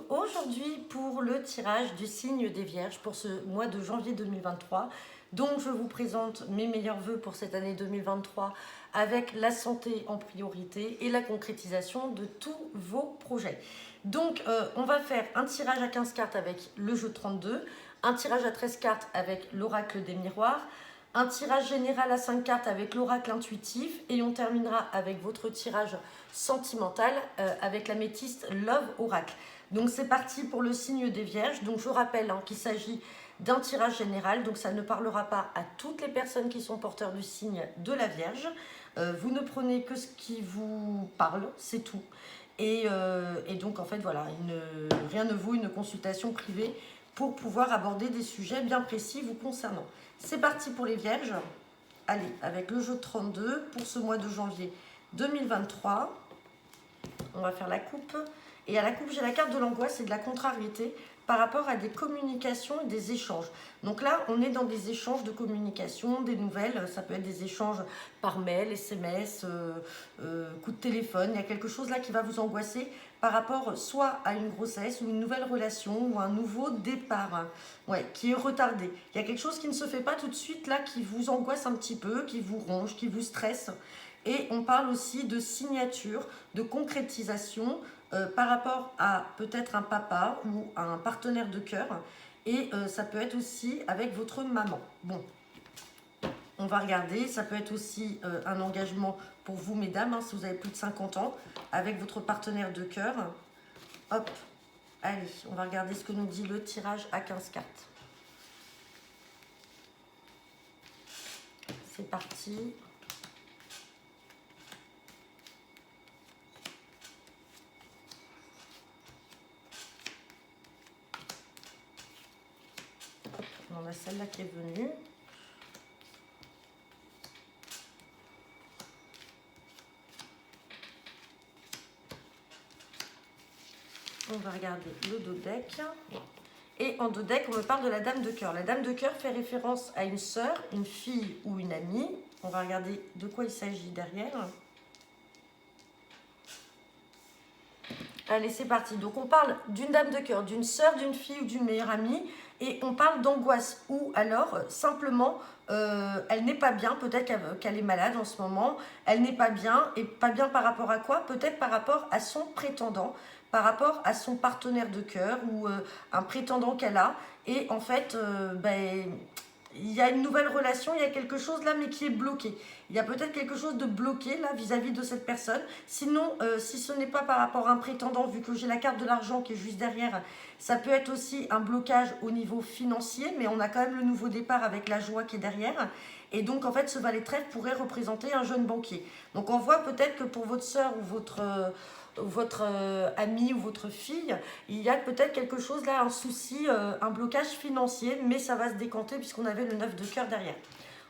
aujourd'hui pour le tirage du signe des Vierges pour ce mois de janvier 2023. Donc je vous présente mes meilleurs vœux pour cette année 2023 avec la santé en priorité et la concrétisation de tous vos projets. Donc on va faire un tirage à 15 cartes avec le jeu 32, un tirage à 13 cartes avec l'oracle des miroirs, un tirage général à 5 cartes avec l'oracle intuitif et on terminera avec votre tirage sentimental avec l'améthyste Love Oracle. Donc c'est parti pour le signe des Vierges. Donc je rappelle qu'il s'agit d'un tirage général, donc ça ne parlera pas à toutes les personnes qui sont porteurs du signe de la Vierge. Vous ne prenez que ce qui vous parle, c'est tout. Et donc en fait voilà, rien ne vaut une consultation privée pour pouvoir aborder des sujets bien précis vous concernant. C'est parti pour les Vierges. Allez, avec le jeu 32 pour ce mois de janvier 2023. On va faire la coupe. Et à la coupe, j'ai la carte de l'angoisse et de la contrariété par rapport à des communications et des échanges. Donc là, on est dans des échanges de communication, des nouvelles. Ça peut être des échanges par mail, SMS, coup de téléphone. Il y a quelque chose là qui va vous angoisser par rapport soit à une grossesse ou une nouvelle relation ou un nouveau départ, qui est retardé. Il y a quelque chose qui ne se fait pas tout de suite là, qui vous angoisse un petit peu, qui vous ronge, qui vous stresse. Et on parle aussi de signature, de concrétisation par rapport à peut-être un papa ou à un partenaire de cœur. Et ça peut être aussi avec votre maman. Bon, on va regarder. Ça peut être aussi un engagement pour vous, mesdames, si vous avez plus de 50 ans, avec votre partenaire de cœur. Hop, allez, on va regarder ce que nous dit le tirage à 15 cartes. C'est parti. On a celle-là qui est venue. On va regarder le dos deck. Et en dos deck, on me parle de la dame de cœur. La dame de cœur fait référence à une sœur, une fille ou une amie. On va regarder de quoi il s'agit derrière. Allez, c'est parti. Donc, on parle d'une dame de cœur, d'une sœur, d'une fille ou d'une meilleure amie. Et on parle d'angoisse. Ou alors, simplement, elle n'est pas bien. Peut-être qu'elle est malade en ce moment. Elle n'est pas bien. Et pas bien par rapport à quoi? Peut-être par rapport à son prétendant, par rapport à son partenaire de cœur ou un prétendant qu'elle a. Et en fait, il y a une nouvelle relation, il y a quelque chose là, mais qui est bloqué. Il y a peut-être quelque chose de bloqué là vis-à-vis de cette personne. Sinon, si ce n'est pas par rapport à un prétendant, vu que j'ai la carte de l'argent qui est juste derrière, ça peut être aussi un blocage au niveau financier, mais on a quand même le nouveau départ avec la joie qui est derrière. Et donc, en fait, ce valet de trèfle pourrait représenter un jeune banquier. Donc, on voit peut-être que pour votre sœur ou votre ami ou votre fille, il y a peut-être quelque chose là, un souci, un blocage financier, mais ça va se décanter puisqu'on avait le 9 de cœur derrière.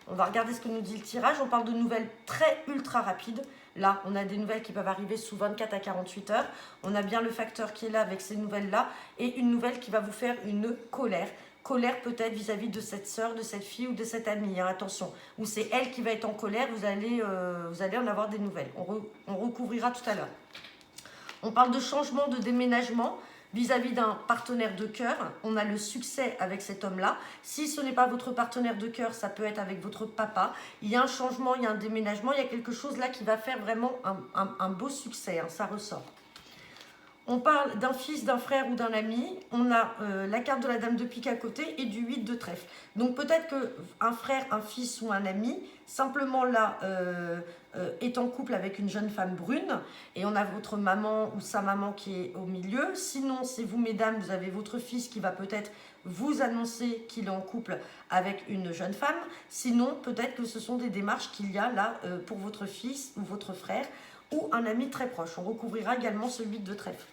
On va regarder ce que nous dit le tirage. On parle de nouvelles très ultra rapides. Là, on a des nouvelles qui peuvent arriver sous 24 à 48 heures. On a bien le facteur qui est là avec ces nouvelles-là et une nouvelle qui va vous faire une colère. Colère peut-être vis-à-vis de cette sœur, de cette fille ou de cette amie, attention. Ou c'est elle qui va être en colère, vous allez en avoir des nouvelles. On recouvrira tout à l'heure. On parle de changement, de déménagement vis-à-vis d'un partenaire de cœur. On a le succès avec cet homme-là. Si ce n'est pas votre partenaire de cœur, ça peut être avec votre papa. Il y a un changement, il y a un déménagement, il y a quelque chose là qui va faire vraiment un beau succès, ça ressort. On parle d'un fils, d'un frère ou d'un ami. On a la carte de la dame de pique à côté et du 8 de trèfle. Donc peut-être qu'un frère, un fils ou un ami, simplement là, est en couple avec une jeune femme brune. Et on a votre maman ou sa maman qui est au milieu. Sinon, c'est vous, mesdames, vous avez votre fils qui va peut-être vous annoncer qu'il est en couple avec une jeune femme. Sinon, peut-être que ce sont des démarches qu'il y a là pour votre fils ou votre frère ou un ami très proche. On recouvrira également ce 8 de trèfle.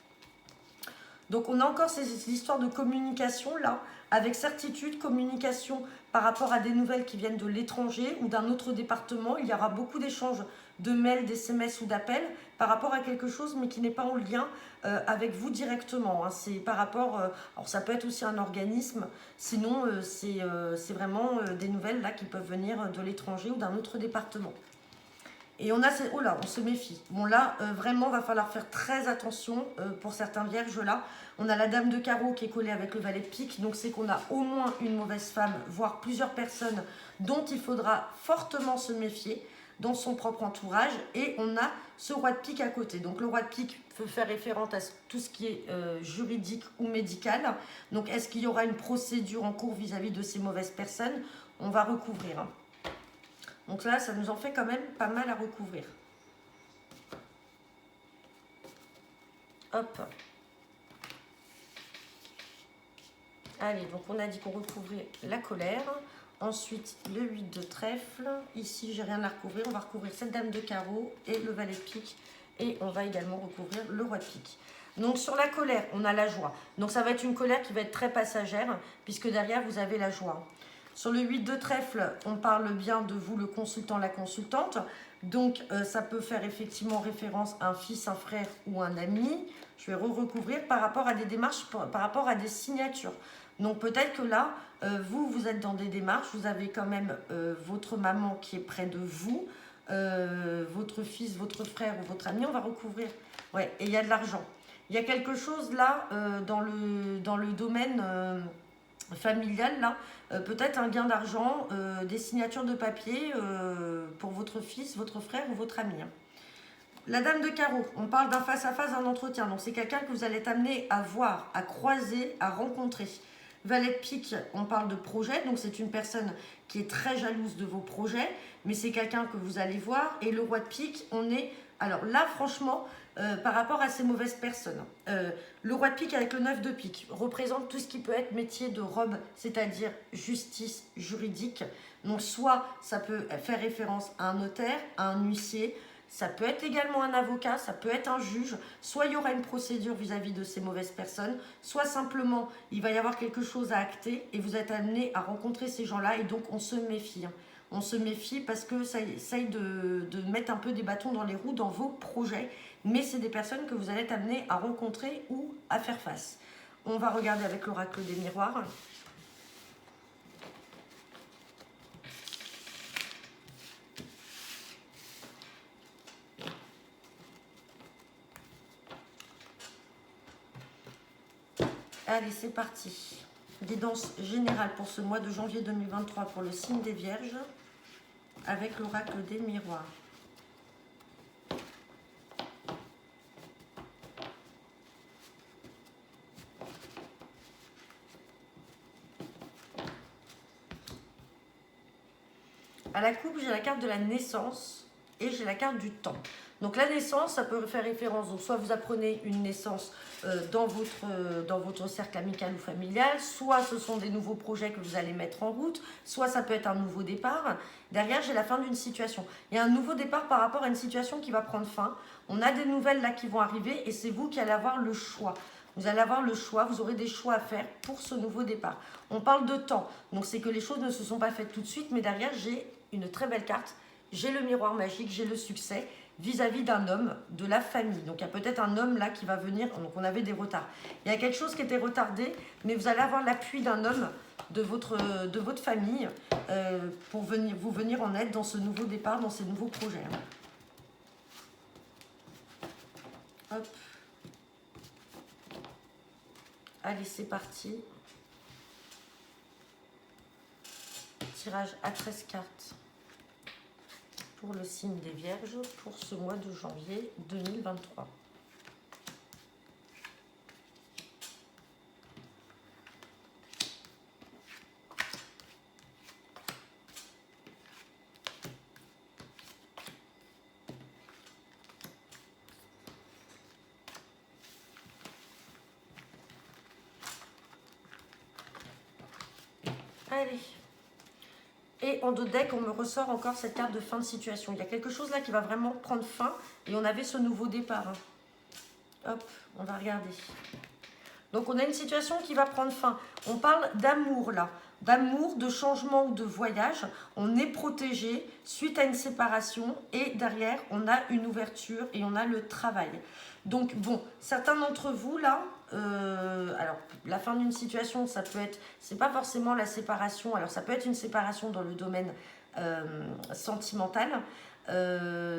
Donc on a encore ces histoires de communication là, avec certitude, communication par rapport à des nouvelles qui viennent de l'étranger ou d'un autre département. Il y aura beaucoup d'échanges de mails, d'SMS ou d'appels par rapport à quelque chose mais qui n'est pas en lien avec vous directement. C'est par rapport, alors ça peut être aussi un organisme, sinon c'est vraiment des nouvelles là qui peuvent venir de l'étranger ou d'un autre département. Et on a, oh là, on se méfie. Bon là, vraiment, va falloir faire très attention pour certains vierges là. On a la dame de carreau qui est collée avec le valet de pique. Donc c'est qu'on a au moins une mauvaise femme, voire plusieurs personnes dont il faudra fortement se méfier dans son propre entourage. Et on a ce roi de pique à côté. Donc le roi de pique peut faire référence à tout ce qui est juridique ou médical. Donc est-ce qu'il y aura une procédure en cours vis-à-vis de ces mauvaises personnes? On va recouvrir. Hein. Donc là, ça nous en fait quand même pas mal à recouvrir. Hop. Allez, donc on a dit qu'on recouvrait la colère. Ensuite, le 8 de trèfle. Ici, j'ai rien à recouvrir. On va recouvrir cette dame de carreau et le valet de pique. Et on va également recouvrir le roi de pique. Donc sur la colère, on a la joie. Donc ça va être une colère qui va être très passagère, puisque derrière, vous avez la joie. Sur le 8 de trèfle, on parle bien de vous, le consultant, la consultante. Donc, ça peut faire effectivement référence à un fils, un frère ou un ami. Je vais recouvrir par rapport à des démarches, par rapport à des signatures. Donc, peut-être que là, vous êtes dans des démarches. Vous avez quand même votre maman qui est près de vous, votre fils, votre frère ou votre ami. On va recouvrir. Ouais, et il y a de l'argent. Il y a quelque chose là dans le domaine... familial là, peut-être un gain d'argent, des signatures de papier pour votre fils, votre frère ou votre ami. La dame de carreau, on parle d'un face-à-face, d'un entretien. Donc c'est quelqu'un que vous allez être amené à voir, à croiser, à rencontrer. Valet de pique, on parle de projet. Donc c'est une personne qui est très jalouse de vos projets, mais c'est quelqu'un que vous allez voir. Et le roi de pique, on est... Alors là, franchement, par rapport à ces mauvaises personnes, le roi de pique avec le 9 de pique représente tout ce qui peut être métier de robe, c'est-à-dire justice juridique. Donc soit ça peut faire référence à un notaire, à un huissier, ça peut être également un avocat, ça peut être un juge, soit il y aura une procédure vis-à-vis de ces mauvaises personnes, soit simplement il va y avoir quelque chose à acter et vous êtes amené à rencontrer ces gens-là et donc on se méfie. On se méfie parce que ça essaye de mettre un peu des bâtons dans les roues dans vos projets, mais c'est des personnes que vous allez être amené à rencontrer ou à faire face. On va regarder avec l'oracle des miroirs. Allez, c'est parti. Guidance générale pour ce mois de janvier 2023 pour le signe des Vierges avec l'oracle des miroirs. À la coupe, j'ai la carte de la naissance et j'ai la carte du temps. Donc la naissance, ça peut faire référence, donc soit vous apprenez une naissance dans votre cercle amical ou familial, soit ce sont des nouveaux projets que vous allez mettre en route, soit ça peut être un nouveau départ. Derrière, j'ai la fin d'une situation. Il y a un nouveau départ par rapport à une situation qui va prendre fin. On a des nouvelles là qui vont arriver et c'est vous qui allez avoir le choix. Vous allez avoir le choix, vous aurez des choix à faire pour ce nouveau départ. On parle de temps, donc c'est que les choses ne se sont pas faites tout de suite, mais derrière, j'ai une très belle carte. J'ai le miroir magique, j'ai le succès vis-à-vis d'un homme de la famille. Donc il y a peut-être un homme là qui va venir, donc on avait des retards. Il y a quelque chose qui était retardé, mais vous allez avoir l'appui d'un homme de votre famille pour vous venir en aide dans ce nouveau départ, dans ces nouveaux projets. Hop. Allez, c'est parti. Tirage à 13 cartes pour le signe des Vierges pour ce mois de janvier 2023. Allez. Et en dos de deck, on me ressort encore cette carte de fin de situation. Il y a quelque chose là qui va vraiment prendre fin. Et on avait ce nouveau départ. Hop, on va regarder. Donc on a une situation qui va prendre fin. On parle d'amour là. D'amour, de changement ou de voyage. On est protégé suite à une séparation. Et derrière, on a une ouverture et on a le travail. Donc bon, certains d'entre vous là, alors la fin d'une situation, ça peut être, c'est pas forcément la séparation, alors ça peut être une séparation dans le domaine sentimental,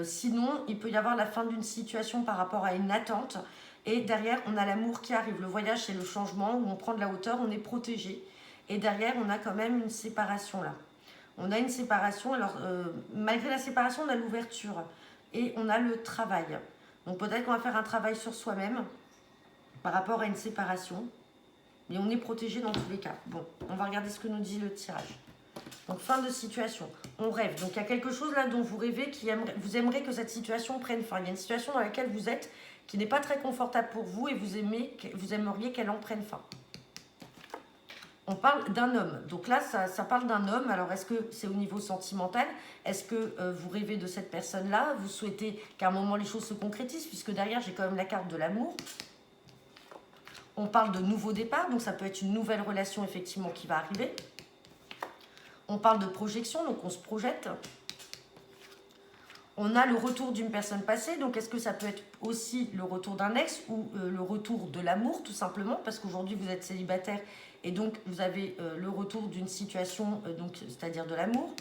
Sinon, il peut y avoir la fin d'une situation par rapport à une attente. Et derrière, on a l'amour qui arrive. Le voyage, c'est le changement où on prend de la hauteur, on est protégé. Et derrière, on a quand même une séparation là. On a une séparation. Alors, malgré la séparation, on a l'ouverture. Et on a le travail. Donc peut-être qu'on va faire un travail sur soi-même par rapport à une séparation. Mais on est protégé dans tous les cas. Bon, on va regarder ce que nous dit le tirage. Donc fin de situation. On rêve. Donc il y a quelque chose là dont vous rêvez, vous aimeriez que cette situation prenne fin. Il y a une situation dans laquelle vous êtes qui n'est pas très confortable pour vous et vous aimeriez qu'elle en prenne fin. On parle d'un homme. Donc là, ça parle d'un homme. Alors, est-ce que c'est au niveau sentimental? Est-ce que vous rêvez de cette personne-là? Vous souhaitez qu'à un moment, les choses se concrétisent? Puisque derrière, j'ai quand même la carte de l'amour. On parle de nouveau départ. Donc, ça peut être une nouvelle relation, effectivement, qui va arriver. On parle de projection. Donc, on se projette. On a le retour d'une personne passée. Donc, est-ce que ça peut être aussi le retour d'un ex ou le retour de l'amour, tout simplement? Parce qu'aujourd'hui, vous êtes célibataire. Et donc, vous avez le retour d'une situation, c'est-à-dire de l'amour.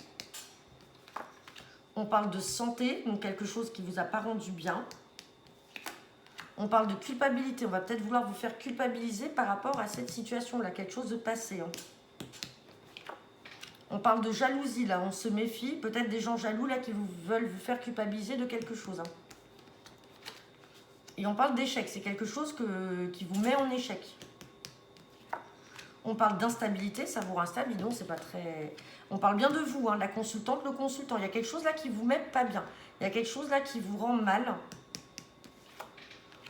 On parle de santé, donc quelque chose qui ne vous a pas rendu bien. On parle de culpabilité. On va peut-être vouloir vous faire culpabiliser par rapport à cette situation-là, quelque chose de passé. Hein. On parle de jalousie, là. On se méfie. Peut-être des gens jaloux, là, qui veulent vous faire culpabiliser de quelque chose. Hein. Et on parle d'échec. C'est quelque chose qui vous met en échec. On parle d'instabilité, ça vous instable, dis donc, c'est pas très... On parle bien de vous, hein, la consultante, le consultant. Il y a quelque chose là qui vous met pas bien. Il y a quelque chose là qui vous rend mal.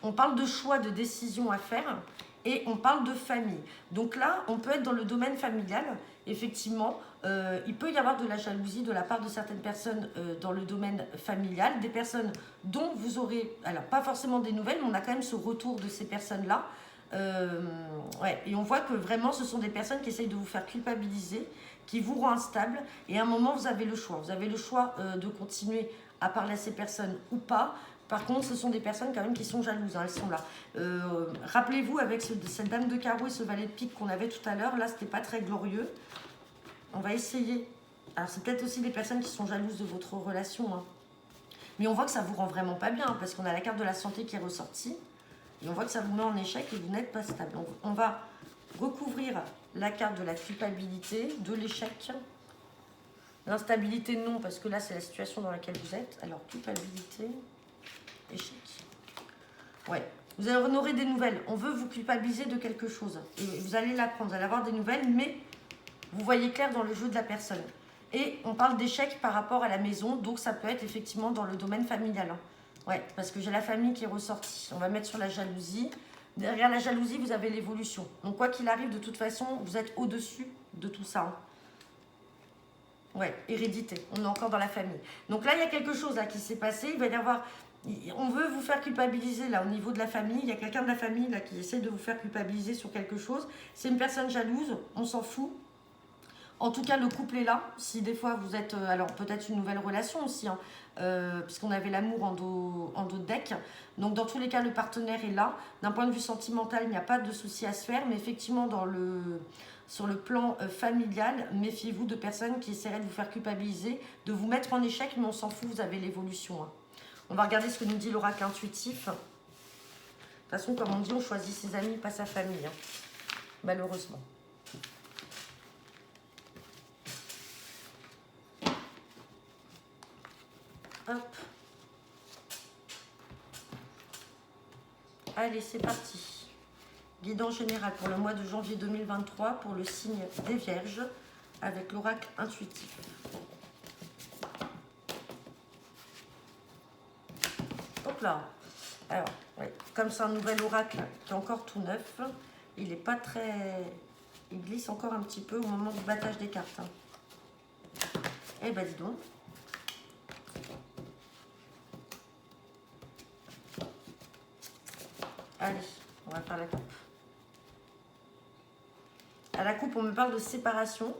On parle de choix, de décision à faire. Et on parle de famille. Donc là, on peut être dans le domaine familial. Effectivement, il peut y avoir de la jalousie de la part de certaines personnes dans le domaine familial. Des personnes dont vous aurez... Alors, pas forcément des nouvelles, mais on a quand même ce retour de ces personnes-là. Ouais. Et on voit que vraiment ce sont des personnes qui essayent de vous faire culpabiliser, qui vous rend instable, et à un moment vous avez le choix. Vous avez le choix de continuer à parler à ces personnes ou pas. Par contre, ce sont des personnes quand même qui sont jalouses, hein, elles sont là. Rappelez-vous, avec cette dame de carreau et ce valet de pique qu'on avait tout à l'heure, là c'était pas très glorieux. On va essayer. Alors c'est peut-être aussi des personnes qui sont jalouses de votre relation, hein. Mais on voit que ça vous rend vraiment pas bien, hein, parce qu'on a la carte de la santé qui est ressortie. Et on voit que ça vous met en échec et vous n'êtes pas stable. Donc, on va recouvrir la carte de la culpabilité, de l'échec. L'instabilité, non, parce que là, c'est la situation dans laquelle vous êtes. Alors, culpabilité, échec. Ouais, vous en aurez des nouvelles. On veut vous culpabiliser de quelque chose. Et vous allez l'apprendre, vous allez avoir des nouvelles, mais vous voyez clair dans le jeu de la personne. Et on parle d'échec par rapport à la maison, donc ça peut être effectivement dans le domaine familial, hein. Ouais, parce que j'ai la famille qui est ressortie. On va mettre sur la jalousie. Derrière la jalousie, vous avez l'évolution. Donc, quoi qu'il arrive, de toute façon, vous êtes au-dessus de tout ça, hein. Ouais, hérédité. On est encore dans la famille. Donc là, il y a quelque chose là qui s'est passé. Il va y avoir... On veut vous faire culpabiliser là au niveau de la famille. Il y a quelqu'un de la famille là qui essaie de vous faire culpabiliser sur quelque chose. C'est une personne jalouse. On s'en fout. En tout cas, le couple est là. Si des fois vous êtes... alors peut-être une nouvelle relation aussi, hein, puisqu'on avait l'amour en dos de deck. Donc dans tous les cas, le partenaire est là. D'un point de vue sentimental, il n'y a pas de souci à se faire. Mais effectivement, sur le plan familial, méfiez-vous de personnes qui essaieraient de vous faire culpabiliser, de vous mettre en échec, mais on s'en fout, vous avez l'évolution, hein. On va regarder ce que nous dit l'oracle intuitif. De toute façon, comme on dit, on choisit ses amis, pas sa famille, hein, malheureusement. Hop. Allez, c'est parti. Guidance générale pour le mois de janvier 2023 pour le signe des Vierges avec l'oracle intuitif. Hop là. Alors, ouais, comme c'est un nouvel oracle qui est encore tout neuf, il n'est pas très... Il glisse encore un petit peu au moment du battage des cartes, hein. Eh ben dis donc. Allez, on va faire la coupe. À la coupe, on me parle de séparation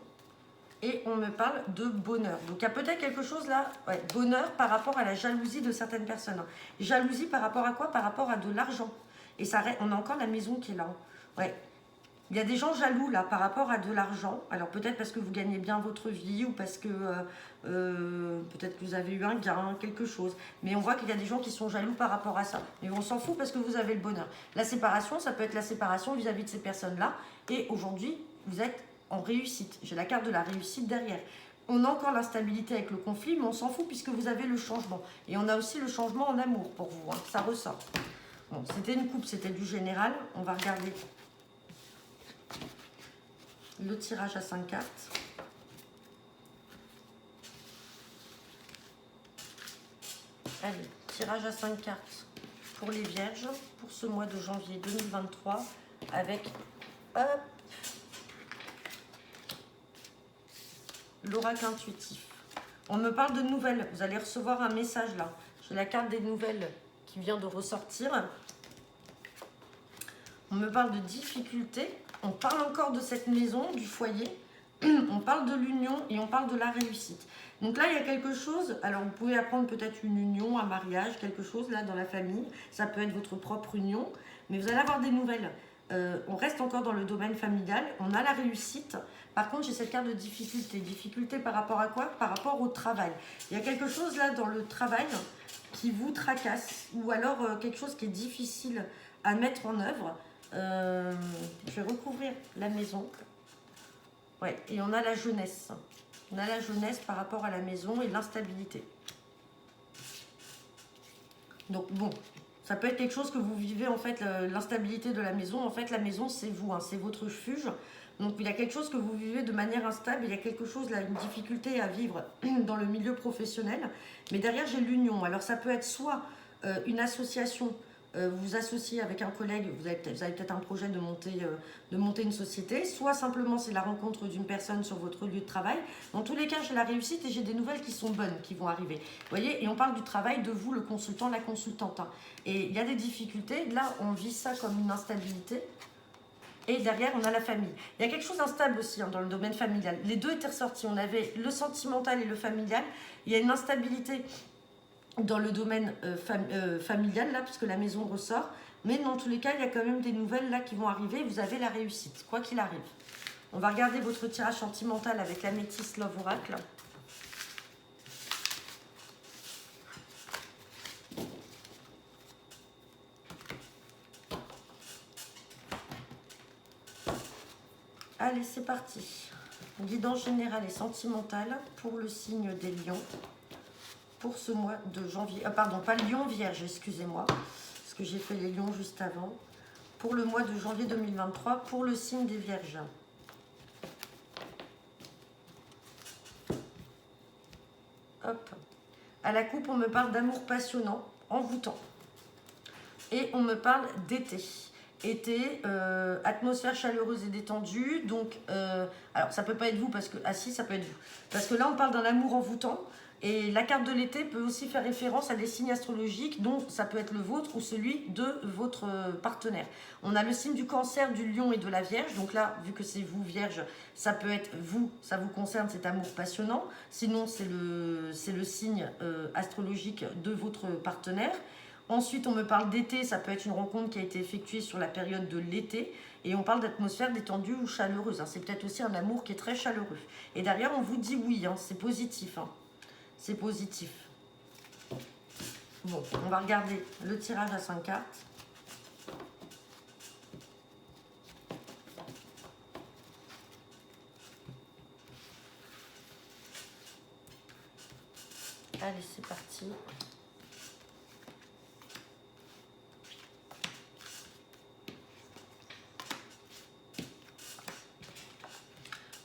et on me parle de bonheur. Donc, il y a peut-être quelque chose là, ouais, bonheur par rapport à la jalousie de certaines personnes. Jalousie par rapport à quoi? Par rapport à de l'argent. Et ça, on a encore la maison qui est là. Ouais. Il y a des gens jaloux là par rapport à de l'argent. Alors peut-être parce que vous gagnez bien votre vie ou parce que peut-être que vous avez eu un gain, quelque chose. Mais on voit qu'il y a des gens qui sont jaloux par rapport à ça. Mais on s'en fout parce que vous avez le bonheur. La séparation, ça peut être la séparation vis-à-vis de ces personnes-là. Et aujourd'hui, vous êtes en réussite. J'ai la carte de la réussite derrière. On a encore l'instabilité avec le conflit, mais on s'en fout puisque vous avez le changement. Et on a aussi le changement en amour pour vous. Hein. Ça ressort. Bon, c'était une coupe, c'était du général. On va regarder le tirage à 5 cartes. Allez, tirage à 5 cartes pour les vierges pour ce mois de janvier 2023 avec hop, l'oracle intuitif. On me parle de nouvelles. Vous allez recevoir un message là. J'ai la carte des nouvelles qui vient de ressortir. On me parle de difficultés. On parle encore de cette maison, du foyer. On parle de l'union et on parle de la réussite. Donc là, il y a quelque chose. Alors, vous pouvez apprendre peut-être une union, un mariage, quelque chose là dans la famille. Ça peut être votre propre union. Mais vous allez avoir des nouvelles. On reste encore dans le domaine familial. On a la réussite. Par contre, j'ai cette carte de difficulté. Difficulté par rapport à quoi? Par rapport au travail. Il y a quelque chose là dans le travail qui vous tracasse. Ou alors quelque chose qui est difficile à mettre en œuvre. Je vais recouvrir la maison. Ouais, et on a la jeunesse. On a la jeunesse par rapport à la maison et l'instabilité. Donc bon, ça peut être quelque chose que vous vivez en fait, l'instabilité de la maison. En fait, la maison, c'est vous, hein, c'est votre refuge. Donc il y a quelque chose que vous vivez de manière instable. Il y a quelque chose, là, une difficulté à vivre dans le milieu professionnel. Mais derrière, j'ai l'union. Alors ça peut être soit une association. Vous vous associez avec un collègue, vous avez peut-être un projet de monter une société, soit simplement c'est la rencontre d'une personne sur votre lieu de travail. Dans tous les cas, j'ai la réussite et j'ai des nouvelles qui sont bonnes, qui vont arriver. Vous voyez, et on parle du travail de vous, le consultant, la consultante. Hein. Et il y a des difficultés, là on vit ça comme une instabilité. Et derrière, on a la famille. Il y a quelque chose d'instable aussi hein, dans le domaine familial. Les deux étaient ressortis, on avait le sentimental et le familial. Il y a une instabilité dans le domaine familial, là, puisque la maison ressort. Mais dans tous les cas, il y a quand même des nouvelles là qui vont arriver. Vous avez la réussite, quoi qu'il arrive. On va regarder votre tirage sentimental avec la métisse Love Oracle. Allez, c'est parti. Guidance générale et sentimentale pour le signe des lions. Pour ce mois de janvier, pardon, pas Lion Vierge, excusez-moi, parce que j'ai fait les lions juste avant. Pour le mois de janvier 2023, pour le signe des Vierges. Hop. À la coupe, on me parle d'amour passionnant, envoûtant. Et on me parle d'été. Été, atmosphère chaleureuse et détendue. Donc, alors ça peut pas être vous parce que, ah si, ça peut être vous. Parce que là, on parle d'un amour envoûtant. Et la carte de l'été peut aussi faire référence à des signes astrologiques, dont ça peut être le vôtre ou celui de votre partenaire. On a le signe du Cancer, du Lion et de la Vierge. Donc là, vu que c'est vous, Vierge, ça peut être vous, ça vous concerne cet amour passionnant. Sinon, c'est le signe astrologique de votre partenaire. Ensuite, on me parle d'été, ça peut être une rencontre qui a été effectuée sur la période de l'été. Et on parle d'atmosphère détendue ou chaleureuse. Hein. C'est peut-être aussi un amour qui est très chaleureux. Et derrière, on vous dit oui, hein, c'est positif. Hein. C'est positif. Bon, on va regarder le tirage à 5 cartes. Allez, c'est parti.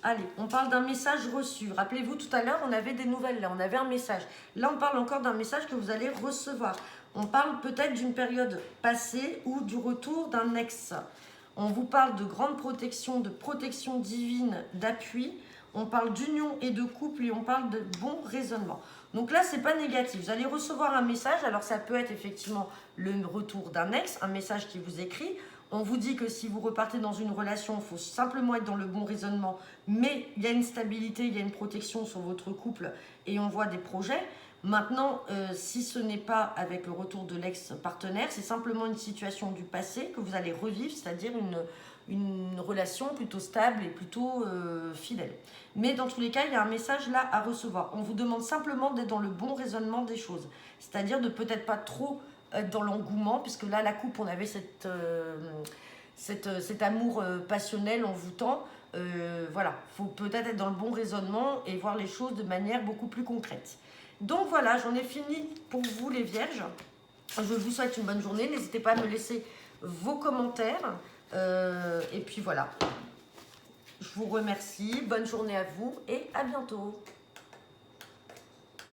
Allez, on parle d'un message reçu. Rappelez-vous, tout à l'heure, on avait des nouvelles, là, on avait un message. Là, on parle encore d'un message que vous allez recevoir. On parle peut-être d'une période passée ou du retour d'un ex. On vous parle de grande protection, de protection divine, d'appui. On parle d'union et de couple et on parle de bon raisonnement. Donc là, c'est pas négatif. Vous allez recevoir un message. Alors, ça peut être effectivement le retour d'un ex, un message qui vous écrit. On vous dit que si vous repartez dans une relation, il faut simplement être dans le bon raisonnement, mais il y a une stabilité, il y a une protection sur votre couple et on voit des projets. Maintenant, si ce n'est pas avec le retour de l'ex-partenaire, c'est simplement une situation du passé que vous allez revivre, c'est-à-dire une relation plutôt stable et plutôt fidèle. Mais dans tous les cas, il y a un message là à recevoir. On vous demande simplement d'être dans le bon raisonnement des choses. C'est-à-dire de peut-être pas trop être dans l'engouement, puisque là, la coupe, on avait cet amour passionnel, envoûtant. Voilà, il faut peut-être être dans le bon raisonnement et voir les choses de manière beaucoup plus concrète. Donc voilà, j'en ai fini pour vous les vierges. Je vous souhaite une bonne journée. N'hésitez pas à me laisser vos commentaires. Et puis voilà, je vous remercie. Bonne journée à vous et à bientôt.